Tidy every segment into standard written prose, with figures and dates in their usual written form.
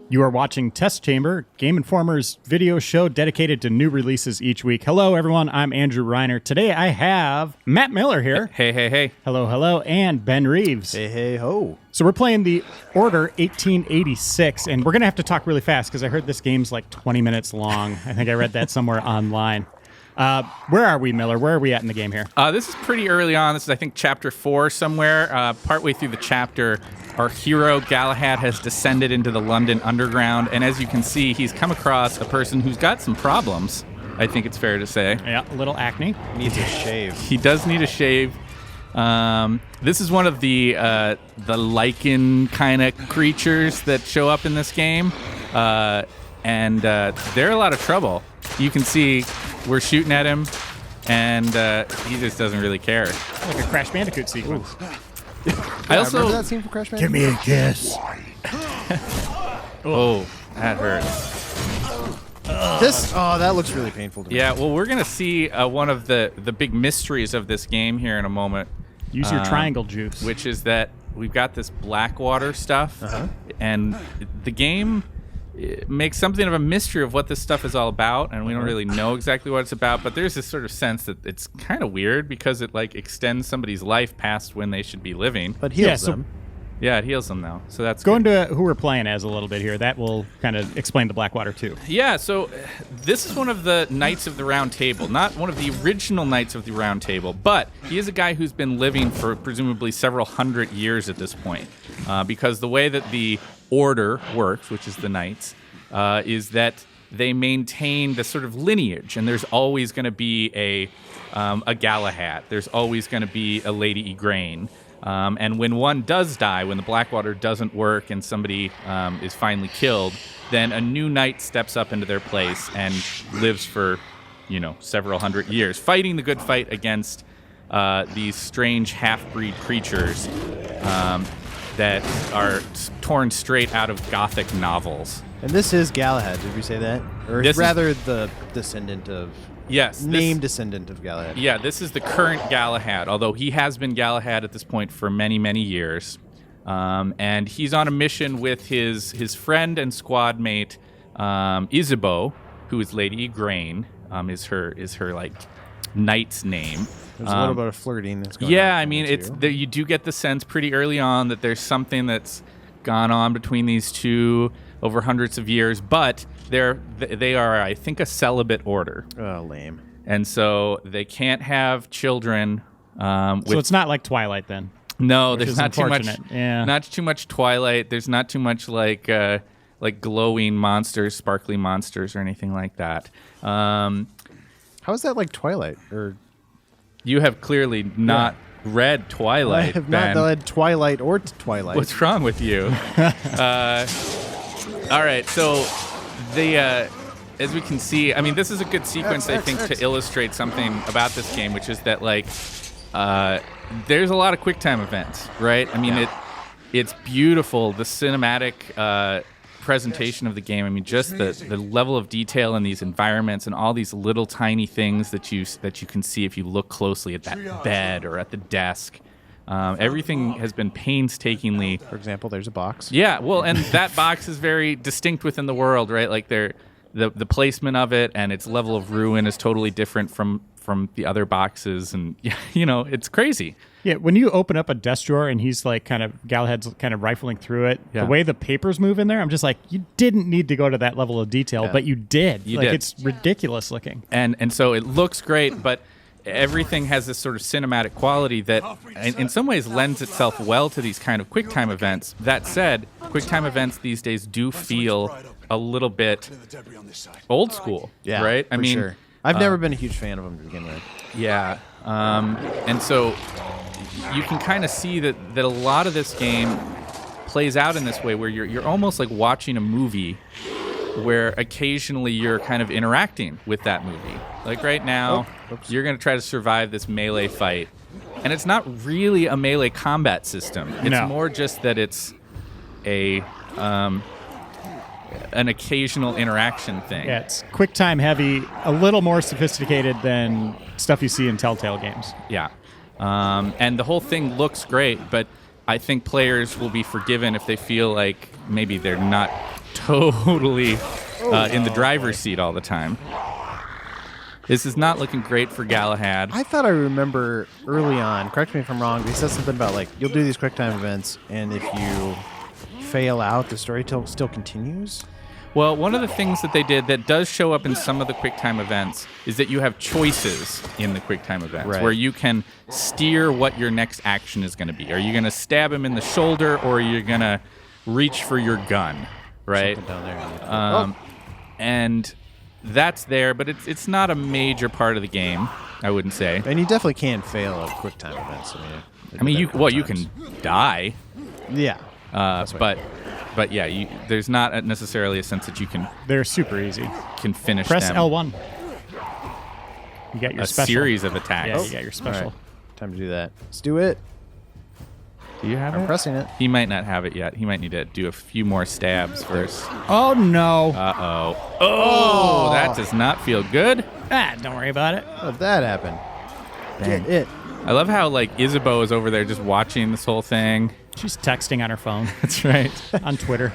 You are watching Test Chamber, Game Informer's video show dedicated to new releases each week. Hello, everyone. I'm Andrew Reiner. Today I have Matt Miller here. Hey, hey, hey. Hello, hello. And Ben Reeves. Hey, hey, ho. So we're playing the Order 1886, and we're going to have to talk really fast because I heard this game's like 20 minutes long. I think I read that somewhere online. Where are we, Miller? Where are we at in the game here? This is pretty early on. This is, I think, Chapter 4 somewhere. Partway through the chapter, our hero, Galahad, has descended into the London Underground. And as you can see, he's come across a person who's got some problems, I think it's fair to say. Yeah, a little acne. Needs a shave. He does need a shave. This is one of the lichen kind of creatures that show up in this game. And they're a lot of trouble. You can see we're shooting at him, and he just doesn't really care. Like a Crash Bandicoot sequence. I also remember that scene from Crash Bandicoot? Give me a kiss. Oh, that hurts. That looks really painful to me. Yeah, well, we're going to see one of the big mysteries of this game here in a moment. Use your triangle juice. Which is that we've got this Blackwater stuff, and the game makes something of a mystery of what this stuff is all about, and we don't really know exactly what it's about, but there's this sort of sense that it's kind of weird because it like extends somebody's life past when they should be living. But heals them. Yeah, it heals them though, so that's Go good. into who we're playing as a little bit here. That will kind of explain the Blackwater too. Yeah, so this is one of the Knights of the Round Table, not one of the original Knights of the Round Table, but he is a guy who's been living for presumably several hundred years at this point, because the way that the Order works, which is the Knights, is that they maintain the sort of lineage, and there's always going to be a Galahad. There's always going to be a Lady Igraine. And when one does die, when the Blackwater doesn't work and somebody is finally killed, then a new knight steps up into their place and lives for, several hundred years, fighting the good fight against these strange half-breed creatures that are torn straight out of Gothic novels. And this is Galahad, did we say that? Or rather the descendant of... Yes. Descendant of Galahad. Yeah, this is the current Galahad, although he has been Galahad at this point for many, many years. And he's on a mission with his friend and squad mate, Isabeau, who is Lady Igraine, is her like knight's name. There's a little bit of flirting that's going on. Yeah, I mean, you do get the sense pretty early on that there's something that's gone on between these two over hundreds of years, but they are, I think, a celibate order. Oh, lame. And so they can't have children. So it's not like Twilight then. No, there's not too much. Yeah. Not too much Twilight. There's not too much like glowing monsters, sparkly monsters, or anything like that. How is that like Twilight? Or you have clearly not read Twilight. I have not read Twilight or Twilight. What's wrong with you? All right, so as we can see, I mean, this is a good sequence, I think, to illustrate something about this game, which is that, like, there's a lot of QuickTime events, right? I mean, it's beautiful, the cinematic presentation of the game. I mean, just the level of detail in these environments and all these little tiny things that you can see if you look closely at that bed or at the desk. Everything has been painstakingly... For example, there's a box. Yeah, well, and that box is very distinct within the world, right? Like, the placement of it and its level of ruin is totally different from the other boxes, and, it's crazy. Yeah, when you open up a desk drawer and he's like Galahad's kind of rifling through it, the way the papers move in there, I'm just like, you didn't need to go to that level of detail, but you did. You did. It's ridiculous looking. And so it looks great, but everything has this sort of cinematic quality that in some ways lends itself well to these kind of QuickTime events. That said, QuickTime events these days do feel a little bit old school, right? I mean, sure. I've never been a huge fan of them to begin with. Yeah. And so you can kind of see that a lot of this game plays out in this way where you're almost like watching a movie where occasionally you're kind of interacting with that movie. Like right now, you're going to try to survive this melee fight. And it's not really a melee combat system. It's more just that it's an occasional interaction thing. Yeah, it's QuickTime heavy, a little more sophisticated than stuff you see in Telltale games. Yeah. And the whole thing looks great, but I think players will be forgiven if they feel like maybe they're not totally in the driver's seat all the time. This is not looking great for Galahad. I thought I remember early on, correct me if I'm wrong, but he said something about, like, you'll do these QuickTime events, and if you fail out, the story still continues? Well, one of the things that they did that does show up in some of the QuickTime events is that you have choices in the QuickTime events where you can steer what your next action is going to be. Are you going to stab him in the shoulder, or are you going to reach for your gun, right? Something down there. And that's there, but it's not a major part of the game, I wouldn't say. And you definitely can fail at QuickTime events. You can die. Yeah. But yeah, there's not necessarily a sense that you can. They're super easy. Can finish Press them. L1. You got your a special. series of attacks. Yeah, you got your special. All right. Time to do that. Let's do it. Do you have it? I'm pressing it. He might not have it yet. He might need to do a few more stabs first. Oh, no. Oh, that does not feel good. Don't worry about it. How did that happen? Dang. Get it. I love how, like, Isabeau is over there just watching this whole thing. She's texting on her phone. That's right. On Twitter.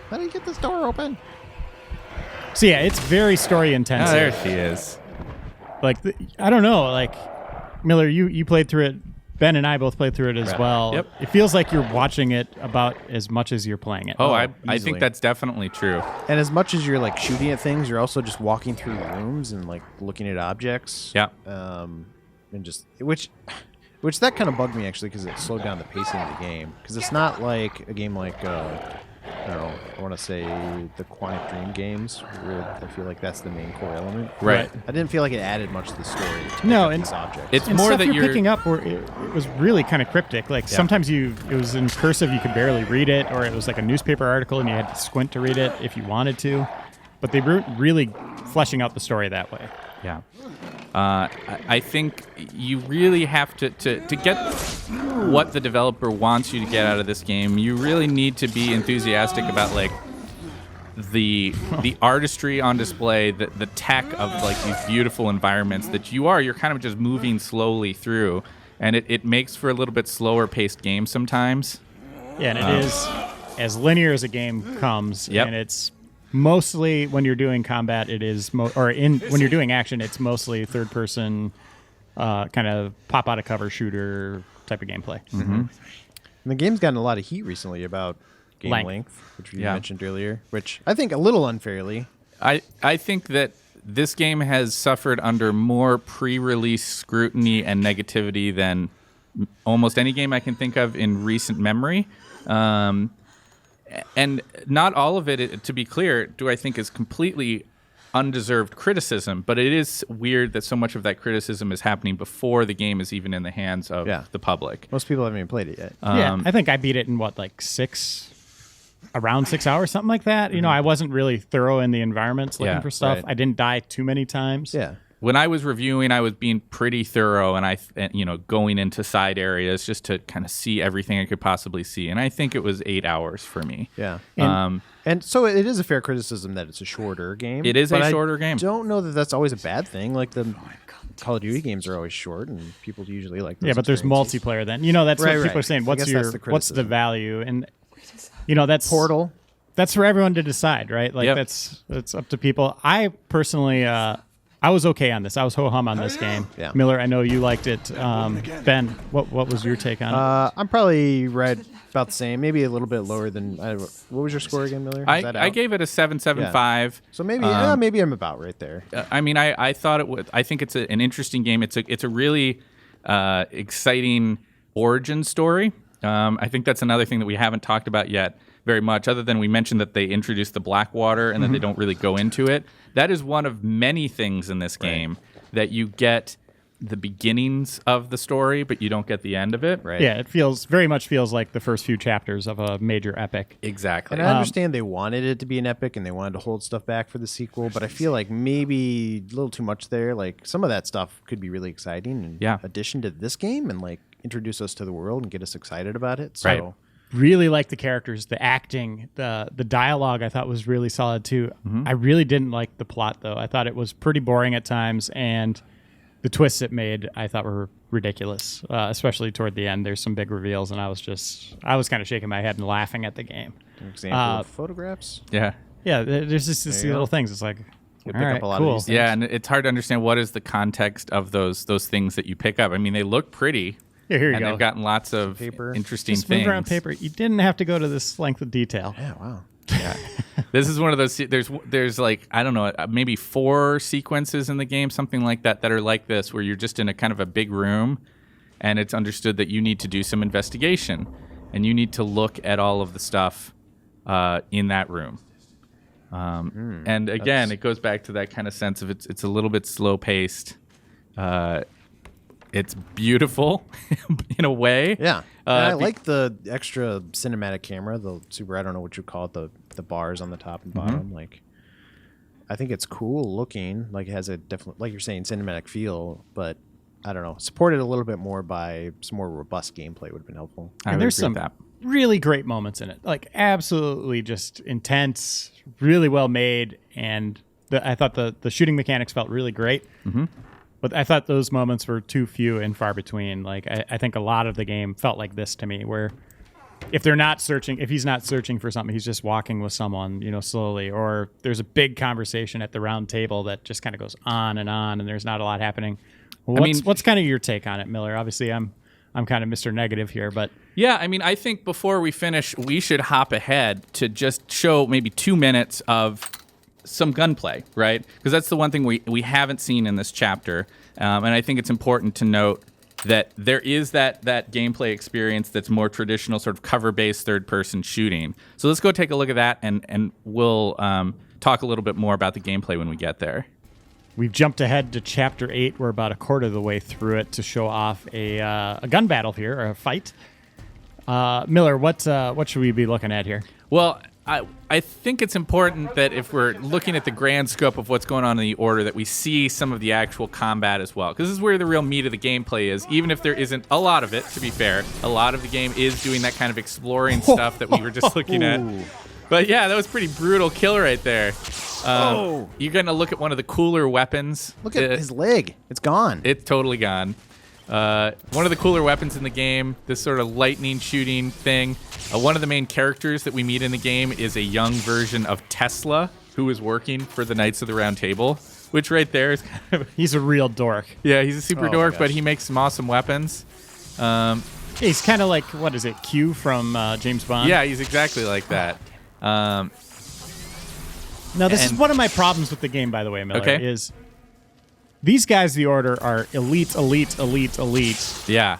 How do you get this door open? So, yeah, it's very story intensive. Oh, there she is. Like, I don't know. Like, Miller, you played through it. Ben and I both played through it as well. Yep. It feels like you're watching it about as much as you're playing it. I easily. think that's definitely true. And as much as you're, like, shooting at things, you're also just walking through rooms and, like, looking at objects. Yeah. And just which that kind of bugged me, actually, because it slowed down the pacing of the game. Because it's not like a game like I don't know, I want to say the Quantic Dream games, where I feel like that's the main core element. Right. I didn't feel like it added much to the story. To No, pick up and these objects. It's and more stuff that you're you're picking up where it was really kind of cryptic. Like sometimes it was in cursive, you could barely read it, or it was like a newspaper article and you had to squint to read it if you wanted to. But they weren't really fleshing out the story that way. Yeah. I think you really have to get what the developer wants you to get out of this game. You really need to be enthusiastic about, like, the artistry on display, the tech of, like, these beautiful environments that you're kind of just moving slowly through, and it makes for a little bit slower paced game sometimes. Yeah, and it is as linear as a game comes, Yep. and it's mostly when you're doing combat, it is when you're doing action, it's mostly third person, kind of pop out of cover shooter type of gameplay. Mm-hmm. And the game's gotten a lot of heat recently about game length, which you Yeah. mentioned earlier, which I think a little unfairly. I think that this game has suffered under more pre-release scrutiny and negativity than almost any game I can think of in recent memory. And not all of it, to be clear, do I think is completely undeserved criticism, but it is weird that so much of that criticism is happening before the game is even in the hands of the public. Most people haven't even played it yet. Yeah, I think I beat it in around 6 hours, something like that. You know, I wasn't really thorough in the environments looking for stuff. Right. I didn't die too many times. Yeah. When I was reviewing, I was being pretty thorough, and going into side areas just to kind of see everything I could possibly see. And I think it was 8 hours for me. Yeah. And so it is a fair criticism that it's a shorter game. It is but a shorter game. I don't know that that's always a bad thing. Like the Call of Duty games are always short, and people usually like those. Yeah, but there's experiences. multiplayer then. You know, that's what people are saying. I What's guess that's the what's the criticism. value? And that's Portal. That's for everyone to decide, right? Like that's up to people. I personally I was okay on this. I was ho-hum on this game. Yeah. Miller, I know you liked it. Ben, what was your take on it? I'm probably right about the same, maybe a little bit lower than. What was your score again, Miller? Is that I out? gave it a 7.75. So maybe maybe I'm about right there. I mean, I thought it would. I think it's an interesting game. It's a really exciting origin story. I think that's another thing that we haven't talked about yet very much, other than we mentioned that they introduced the Blackwater and then they don't really go into it. That is one of many things in this game that you get the beginnings of the story, but you don't get the end of it. Right. Yeah, it very much feels like the first few chapters of a major epic. Exactly. And I understand they wanted it to be an epic and they wanted to hold stuff back for the sequel, but I feel like maybe a little too much there. Like some of that stuff could be really exciting in addition to this game and like introduce us to the world and get us excited about it. So really like the characters, the acting, the dialogue I thought was really solid too. I really didn't like the plot though. I thought it was pretty boring at times, and the twists it made, I thought were ridiculous, especially toward the end. There's some big reveals, and I was kind of shaking my head and laughing at the game. An example of photographs. Yeah. Yeah, there's just these little things. It's like, You'll all pick right, up a lot cool. of these things. Yeah, and it's hard to understand what is the context of those things that you pick up. I mean, they look pretty. Yeah, here you and go. they've gotten lots of paper. interesting Just things. move around paper. You didn't have to go to this length of detail. Yeah, wow. Yeah. This is one of those. There's like, I don't know, maybe 4 sequences in the game, something like that are like this, where you're just in a kind of a big room, and it's understood that you need to do some investigation, and you need to look at all of the stuff in that room. And again, it goes back to that kind of sense of it's a little bit slow paced. It's beautiful in a way. Yeah. And I like the extra cinematic camera, the super, I don't know what you call it, the bars on the top and bottom. Like, I think it's cool looking. Like, it has a definite, like you're saying, cinematic feel, but I don't know. Supported a little bit more by some more robust gameplay would have been helpful. And there's some really great moments in it. Like, absolutely just intense, really well made. And I thought the shooting mechanics felt really great. Mm-hmm. But I thought those moments were too few and far between. Like, I think a lot of the game felt like this to me, where if he's not searching for something, he's just walking with someone, slowly, or there's a big conversation at the round table that just kind of goes on, and there's not a lot happening. What's kind of your take on it, Miller? Obviously, I'm kind of Mr. Negative here, but yeah, I mean, I think before we finish, we should hop ahead to just show maybe 2 minutes of some gunplay, right? Because that's the one thing we haven't seen in this chapter, and I think it's important to note that there is that gameplay experience that's more traditional, sort of cover-based third-person shooting. So let's go take a look at that, and we'll talk a little bit more about the gameplay when we get there. We've jumped ahead to Chapter 8. We're about a quarter of the way through it to show off a gun battle here, or a fight. Miller, what should we be looking at here? Well, I think it's important that if we're looking at the grand scope of what's going on in the Order, that we see some of the actual combat as well. Because this is where the real meat of the gameplay is, even if there isn't a lot of it, to be fair. A lot of the game is doing that kind of exploring stuff that we were just looking at. But yeah, that was pretty brutal kill right there. You're going to look at one of the cooler weapons. Look at his leg. It's gone. It's totally gone. One of the cooler weapons in the game, this sort of lightning shooting thing. One of the main characters that we meet in the game is a young version of Tesla, who is working for the Knights of the Round Table, which right there is kind of... He's a real dork. Yeah, he's a super dork, but he makes some awesome weapons. He's kind of like, what is it, Q from James Bond? Yeah, he's exactly like that. Now, this is one of my problems with the game, by the way, Miller, is these guys, the Order, are elite. Yeah.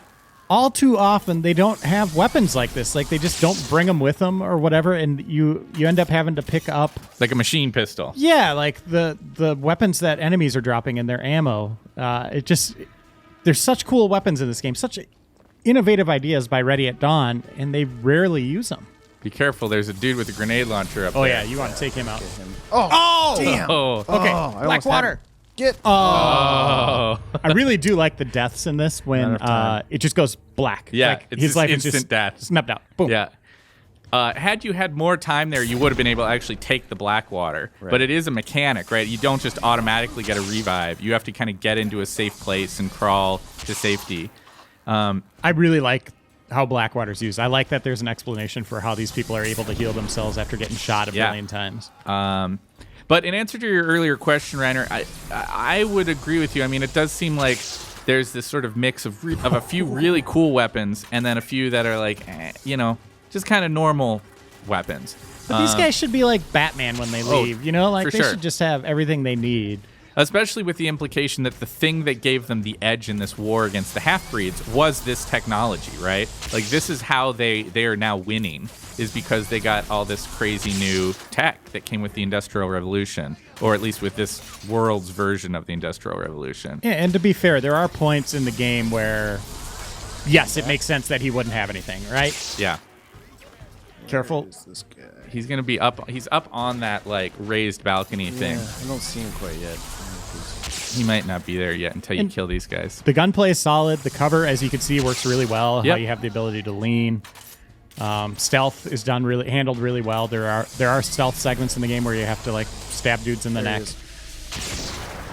All too often, they don't have weapons like this. Like, they just don't bring them with them or whatever, and you end up having to pick up... Like a machine pistol. Yeah, like the weapons that enemies are dropping in their ammo. There's such cool weapons in this game, such innovative ideas by Ready at Dawn, and they rarely use them. Be careful, there's a dude with a grenade launcher up there. Oh, yeah, you want to take him out. Oh, damn. Oh. Okay, Blackwater. Get. Oh. I really do like the deaths in this when it just goes black. Yeah, like, it's his just life instant is just death. snapped out. Boom. Yeah. Had you had more time there, you would have been able to actually take the Blackwater. Right. But it is a mechanic, right? You don't just automatically get a revive. You have to kind of get into a safe place and crawl to safety. I really like how Blackwater's used. I like that there's an explanation for how these people are able to heal themselves after getting shot a billion times. But in answer to your earlier question, Reiner, I would agree with you. I mean, it does seem like there's this sort of mix of a few really cool weapons and then a few that are like, just kind of normal weapons. But these guys should be like Batman when they leave, Like, they should just have everything they need. Especially with the implication that the thing that gave them the edge in this war against the half-breeds was this technology, right? Like, this is how they are now winning, is because they got all this crazy new tech that came with the Industrial Revolution, or at least with this world's version of the Industrial Revolution. Yeah, and to be fair, there are points in the game where, yes, it makes sense that he wouldn't have anything, right? Yeah. Careful. Where is this guy? He's going to be up. He's up on that, like, raised balcony thing. I don't see him quite yet. He might not be there yet until you kill these guys. The gunplay is solid. The cover, as you can see, works really well. Yep. How you have the ability to lean. Stealth is handled really well. There are stealth segments in the game where you have to, like, stab dudes in the neck.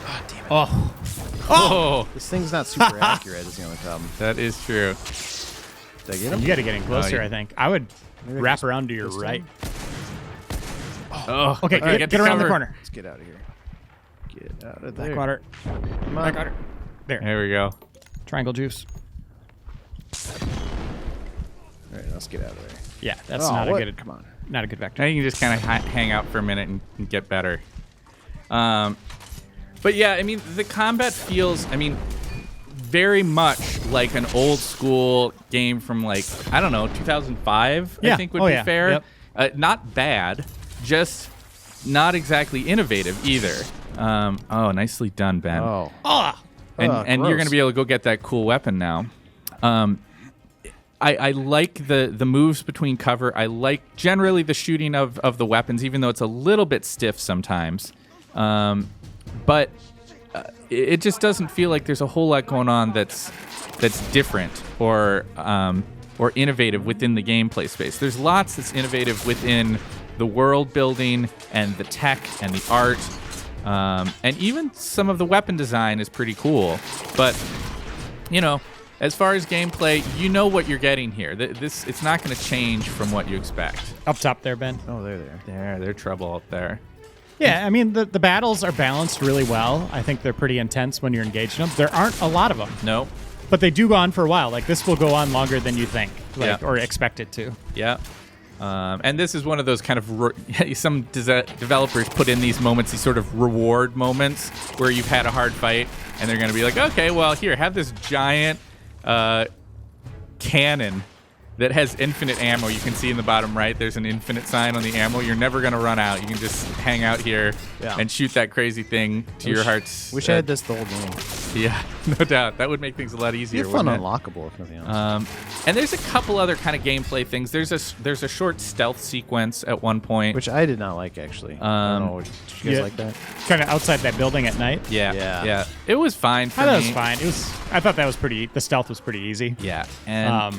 Oh, damn it. Oh, Oh, This thing's not super accurate. Is the only problem. that is true. Did I get him? You got to get in closer, yeah. I think. I would Maybe I wrap can around to your this right. Oh, Okay, get around the corner. Let's get out of here. Get out of there. Backwater. Come on. Backwater. There. There we go. Triangle juice. All right, let's get out of there. Yeah, that's Oh, not what? a good. Come on. Not a good vector. Now you can just kind of hang out for a minute and get better. But yeah, I mean, the combat feels, very much like an old school game from like, I don't know, 2005, Yeah. I think would Oh, be yeah. fair. Yep. Not bad, just not exactly innovative either. Oh, nicely done, Ben. Oh. Ah! and Ugh, and you're gross. going to be able to go get that cool weapon now. I like the moves between cover. I like generally the shooting of the weapons, even though it's a little bit stiff sometimes. But it just doesn't feel like there's a whole lot going on that's different or innovative within the gameplay space. There's lots that's innovative within the world building and the tech and the art, and even some of the weapon design is pretty cool. But as far as gameplay, you know what you're getting here. It's not going to change from what you expect. Up top there, Ben. Oh, there they are. They're trouble up there. Yeah, I mean, the battles are balanced really well. I think they're pretty intense when you're engaged in them. There aren't a lot of them, No. but they do go on for a while. Like, this will go on longer than you think, Yeah. or expect it to. Yeah. And this is one of those kind of some developers put in these moments, these sort of reward moments where you've had a hard fight, and they're going to be like, okay, well, here, have this giant cannon that has infinite ammo. You can see in the bottom right, there's an infinite sign on the ammo. You're never going to run out. You can just hang out here and shoot that crazy thing to your heart's. Wish I had this the whole game. Yeah, no doubt. That would make things a lot easier. It'd be fun wouldn't it? unlockable, if nothing else. And there's a couple other kind of gameplay things. There's a short stealth sequence at one point. Which I did not like, actually. I don't know. Did you guys Yeah. like that? Kind of outside that building at night. Yeah. It was fine for I me. thought it was fine. I thought that was pretty. The stealth was pretty easy. Yeah, and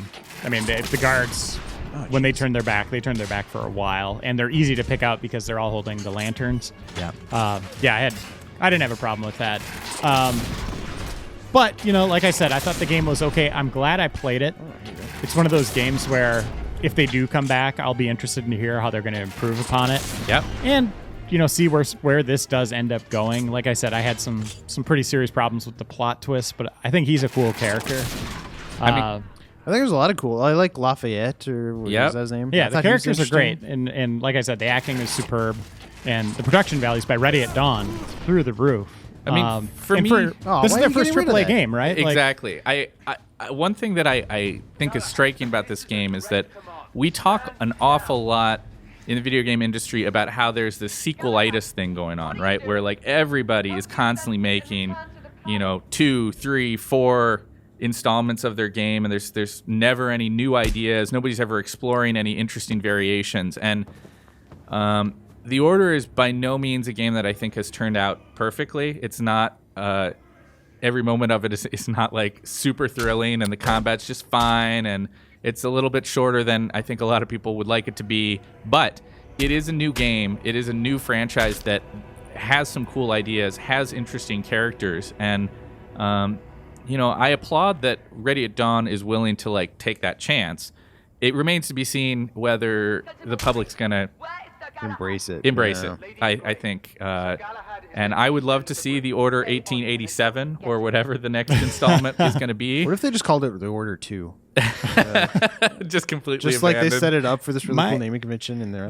I mean, the guards, when they turn their back for a while, and they're easy to pick out because they're all holding the lanterns. yeah. I didn't have a problem with that. But like I said, I thought the game was okay. I'm glad I played it. It's one of those games where if they do come back, I'll be interested to hear how they're going to improve upon it. Yep. And see where this does end up going. Like I said, I had some pretty serious problems with the plot twist, but I think he's a cool character. I think there's a lot of cool. I like Lafayette, or what Yep. is that his name? Yeah, I the thought he was characters are great, interesting. and like I said, the acting is superb, and the production values by Ready at Dawn through the roof. I mean, for and me- this Oh, is why their are you first getting rid of AAA that? game, right? Like, Exactly. I one thing that I think is striking about this game is that we talk an awful lot in the video game industry about how there's this sequelitis thing going on, right? Where like everybody is constantly making, 2, 3, 4 installments of their game, and there's never any new ideas. Nobody's ever exploring any interesting variations, and The Order is by no means a game that I think has turned out perfectly. It's not. Every moment of it is not like super thrilling, and the combat's just fine, and it's a little bit shorter than I think a lot of people would like it to be. But it is a new game. It is a new franchise that has some cool ideas, has interesting characters, and I applaud that Ready at Dawn is willing to like take that chance. It remains to be seen whether the public's gonna Embrace it. embrace Yeah. it. I think, and I would love to see The Order 1887 or whatever the next installment is going to be. What if they just called it The Order 2? Just completely Just like they abandoned. set it up for this really My- cool naming convention, and they're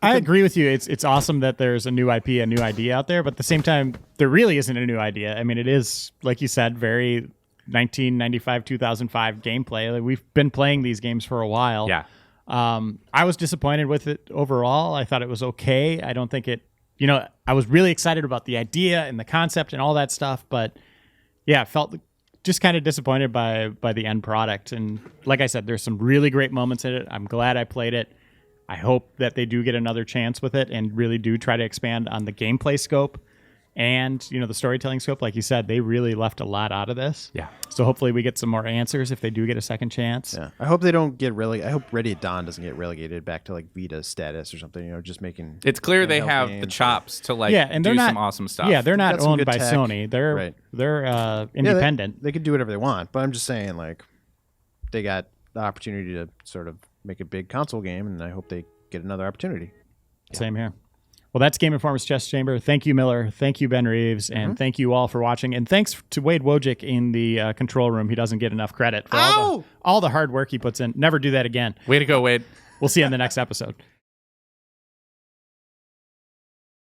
I agree with you. It's awesome that there's a new IP, a new idea out there, but at the same time, there really isn't a new idea. I mean, it is, like you said, very 1995, 2005 gameplay. Like, we've been playing these games for a while. Yeah. I was disappointed with it overall. I thought it was okay. I don't think it, I was really excited about the idea and the concept and all that stuff, but yeah, I felt just kind of disappointed by the end product. And like I said, there's some really great moments in it. I'm glad I played it. I hope that they do get another chance with it and really do try to expand on the gameplay scope and the storytelling scope, like you said, they really left a lot out of this. Yeah. So hopefully we get some more answers if they do get a second chance. Yeah. I hope they don't get I hope Ready at Dawn doesn't get relegated back to like Vita status or something. Just making. It's clear they handheld have the games. chops to and they're do not some awesome stuff. Yeah, they're not Got some owned good by tech. Sony. They're Right. they're independent. They could do whatever they want, but I'm just saying, like, they got the opportunity to sort of make a big console game, and I hope they get another opportunity. Same here. Well, that's Game Informer's Chess Chamber. Thank you, Miller. Thank you, Ben Reeves. And thank you all for watching. And thanks to Wade Wojcik in the control room. He doesn't get enough credit for all the hard work he puts in. Never do that again. Way to go, Wade. We'll see you on the next episode.